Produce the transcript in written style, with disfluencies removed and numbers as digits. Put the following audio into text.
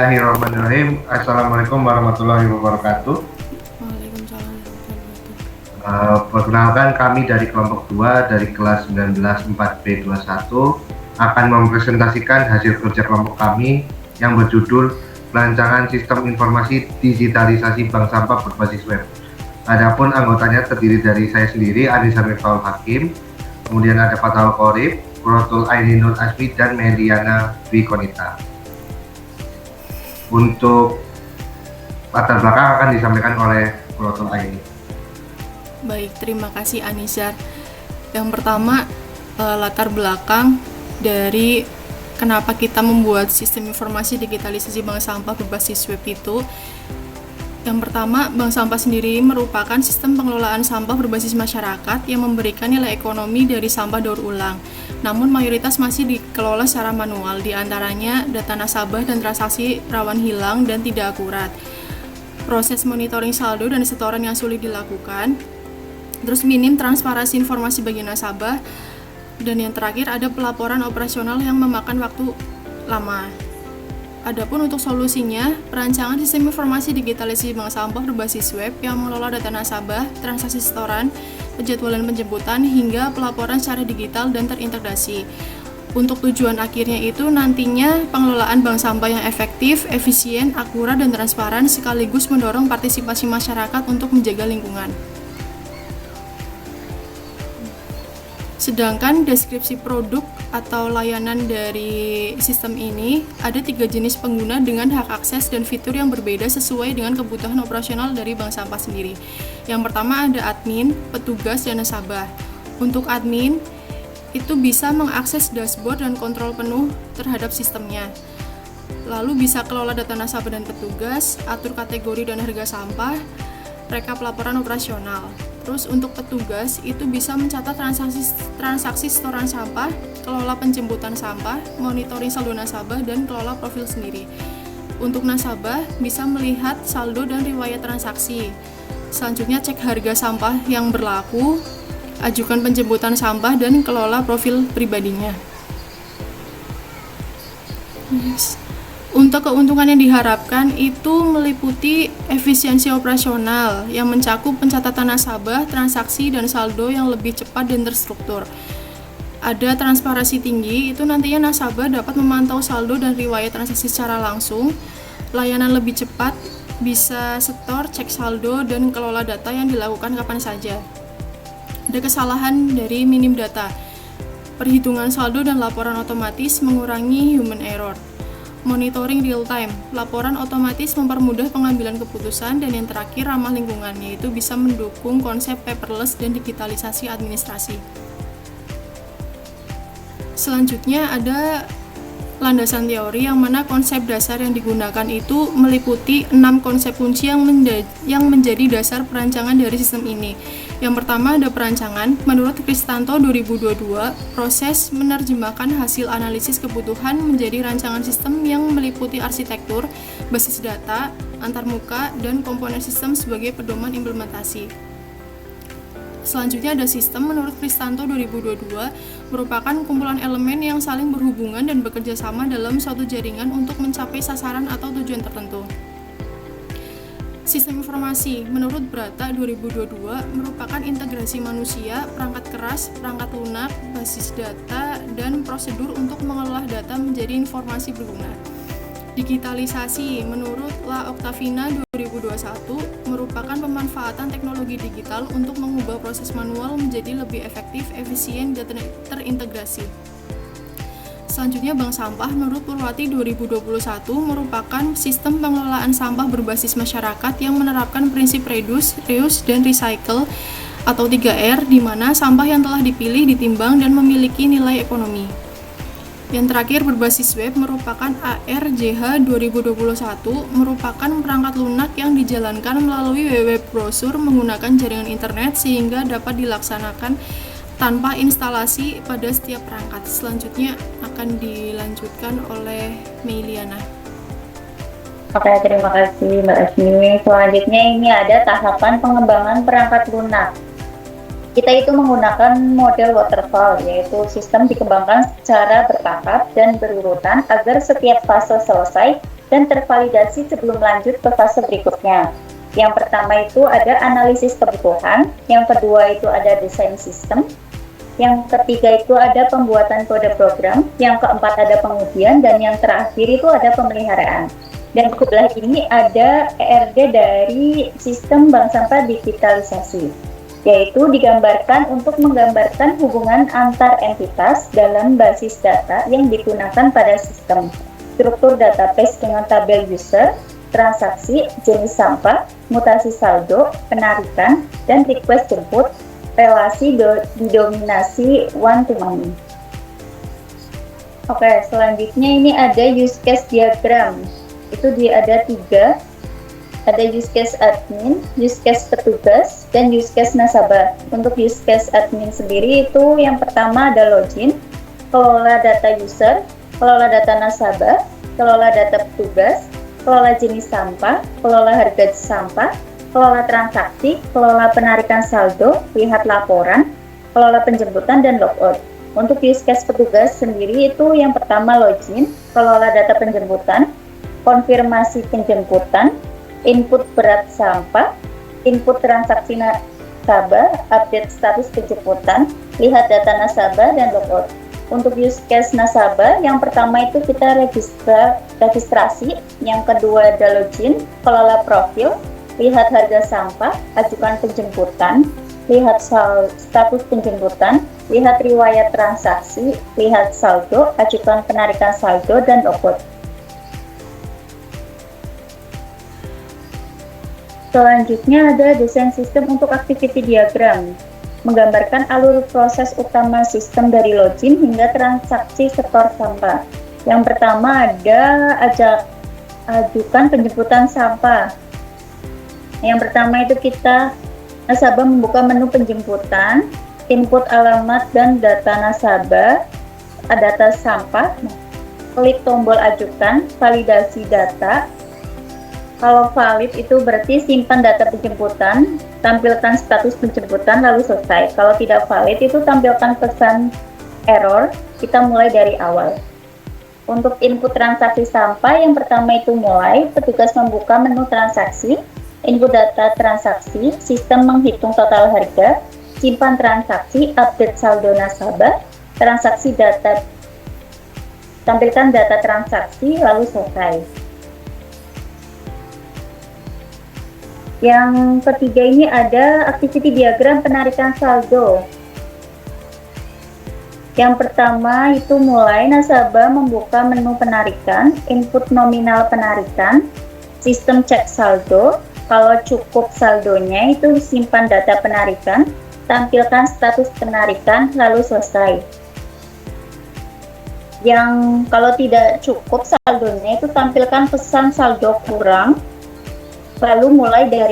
Bismillahirrahmanirrahim. Assalamualaikum warahmatullahi wabarakatuh. Waalaikumsalam warahmatullahi wabarakatuh. Perkenalkan kami dari kelompok 2 dari kelas 19 4B21 akan mempresentasikan hasil kerja kelompok kami yang berjudul Perancangan Sistem Informasi Digitalisasi Bank Sampah Berbasis Web. Adapun anggotanya terdiri dari saya sendiri, Anissa Mirfaul Hakim, kemudian ada Fatal Qorib, Qurratul Aini Nur Asmi, dan Meliana Dwi Konita. Untuk latar belakang akan disampaikan oleh Qurratul Aini. Baik, terima kasih Anizar. Yang pertama, latar belakang dari kenapa kita membuat sistem informasi digitalisasi bank sampah berbasis web itu. Yang pertama, bank sampah sendiri merupakan sistem pengelolaan sampah berbasis masyarakat yang memberikan nilai ekonomi dari sampah daur ulang. Namun mayoritas masih dikelola secara manual, diantaranya data nasabah dan transaksi rawan hilang dan tidak akurat. Proses monitoring saldo dan setoran yang sulit dilakukan. Terus minim transparansi informasi bagi nasabah. Dan yang terakhir ada pelaporan operasional yang memakan waktu lama. Adapun untuk solusinya, perancangan sistem informasi digitalisasi bank sampah berbasis web yang mengelola data nasabah, transaksi setoran, penjadwalan penjemputan, hingga pelaporan secara digital dan terintegrasi. Untuk tujuan akhirnya itu nantinya pengelolaan bank sampah yang efektif, efisien, akurat, dan transparan sekaligus mendorong partisipasi masyarakat untuk menjaga lingkungan. Sedangkan deskripsi produk atau layanan dari sistem ini ada 3 jenis pengguna dengan hak akses dan fitur yang berbeda sesuai dengan kebutuhan operasional dari bank sampah sendiri. Yang pertama ada admin, petugas, dan nasabah. Untuk admin, itu bisa mengakses dashboard dan kontrol penuh terhadap sistemnya. Lalu bisa kelola data nasabah dan petugas, atur kategori dan harga sampah, rekap laporan operasional. Terus untuk petugas itu bisa mencatat transaksi setoran sampah, kelola penjemputan sampah, monitoring saldo nasabah, dan kelola profil sendiri. Untuk nasabah bisa melihat saldo dan riwayat transaksi. Selanjutnya cek harga sampah yang berlaku, ajukan penjemputan sampah, dan kelola profil pribadinya. Untuk keuntungan yang diharapkan itu meliputi efisiensi operasional yang mencakup pencatatan nasabah, transaksi, dan saldo yang lebih cepat dan terstruktur. Ada transparansi tinggi, itu nantinya nasabah dapat memantau saldo dan riwayat transaksi secara langsung. Layanan lebih cepat, bisa setor, cek saldo, dan kelola data yang dilakukan kapan saja. Ada kesalahan dari minim data. Perhitungan saldo dan laporan otomatis mengurangi human error. Monitoring real time, laporan otomatis mempermudah pengambilan keputusan, dan yang terakhir ramah lingkungan, yaitu bisa mendukung konsep paperless dan digitalisasi administrasi. Selanjutnya ada landasan teori yang mana konsep dasar yang digunakan itu meliputi 6 konsep kunci yang menjadi dasar perancangan dari sistem ini. Yang pertama ada perancangan. Menurut Kristanto 2022, proses menerjemahkan hasil analisis kebutuhan menjadi rancangan sistem yang meliputi arsitektur, basis data, antarmuka, dan komponen sistem sebagai pedoman implementasi. Selanjutnya ada sistem. Menurut Kristanto 2022, merupakan kumpulan elemen yang saling berhubungan dan bekerja sama dalam suatu jaringan untuk mencapai sasaran atau tujuan tertentu. Sistem informasi, menurut Brata 2022, merupakan integrasi manusia, perangkat keras, perangkat lunak, basis data, dan prosedur untuk mengolah data menjadi informasi berguna. Digitalisasi, menurut La Octavina 2021, merupakan pemanfaatan teknologi digital untuk mengubah proses manual menjadi lebih efektif, efisien, dan terintegrasi. Selanjutnya bank sampah menurut Purwati 2021 merupakan sistem pengelolaan sampah berbasis masyarakat yang menerapkan prinsip reduce, reuse, dan recycle atau 3R, di mana sampah yang telah dipilih ditimbang dan memiliki nilai ekonomi. Yang terakhir berbasis web merupakan ARJH 2021 merupakan perangkat lunak yang dijalankan melalui web browser menggunakan jaringan internet sehingga dapat dilaksanakan tanpa instalasi pada setiap perangkat. Selanjutnya akan dilanjutkan oleh Meliana. Oke, terima kasih Mbak Asmi. Selanjutnya ini ada tahapan pengembangan perangkat lunak. Kita itu menggunakan model waterfall, yaitu sistem dikembangkan secara bertahap dan berurutan agar setiap fase selesai dan tervalidasi sebelum lanjut ke fase berikutnya. Yang pertama itu ada analisis kebutuhan, yang kedua itu ada desain sistem, yang ketiga itu ada pembuatan kode program, yang keempat ada pengujian, dan yang terakhir itu ada pemeliharaan. Dan sebelah ini ada ERD dari sistem bank sampah digitalisasi, yaitu digambarkan untuk menggambarkan hubungan antar entitas dalam basis data yang digunakan pada sistem, struktur database dengan tabel user, transaksi, jenis sampah, mutasi saldo, penarikan, dan request jemput, relasi didominasi one-to-many. Oke, selanjutnya ini ada use case diagram. Itu ada 3. Ada use case admin, use case petugas, dan use case nasabah. Untuk use case admin sendiri itu yang pertama ada login, kelola data user, kelola data nasabah, kelola data petugas, kelola jenis sampah, kelola harga sampah, kelola transaksi, kelola penarikan saldo, lihat laporan, kelola penjemputan, dan logout. Untuk use case petugas sendiri itu yang pertama login, kelola data penjemputan, konfirmasi penjemputan, input berat sampah, input transaksi nasabah, update status penjemputan, lihat data nasabah, dan logout. Untuk use case nasabah, yang pertama itu kita registrasi, yang kedua ada login, kelola profil, lihat harga sampah, ajukan penjemputan, lihat status penjemputan, lihat riwayat transaksi, lihat saldo, ajukan penarikan saldo, dan logout. Selanjutnya ada desain sistem untuk activity diagram, menggambarkan alur proses utama sistem dari login hingga transaksi setor sampah. Yang pertama ada ajukan penjemputan sampah. Yang pertama itu kita nasabah membuka menu penjemputan, input alamat dan data nasabah, data sampah, klik tombol ajukan, validasi data. Kalau valid itu berarti simpan data penjemputan, tampilkan status penjemputan lalu selesai. Kalau tidak valid itu tampilkan pesan error, kita mulai dari awal. Untuk input transaksi sampah yang pertama itu mulai, petugas membuka menu transaksi, input data transaksi, sistem menghitung total harga, simpan transaksi, update saldo nasabah, transaksi data, tampilkan data transaksi lalu selesai. Yang ketiga ini ada activity diagram penarikan saldo. Yang pertama itu mulai nasabah membuka menu penarikan, input nominal penarikan, sistem cek saldo. Kalau cukup saldonya itu simpan data penarikan, tampilkan status penarikan lalu selesai. Yang kalau tidak cukup saldonya itu tampilkan pesan saldo kurang, lalu mulai dari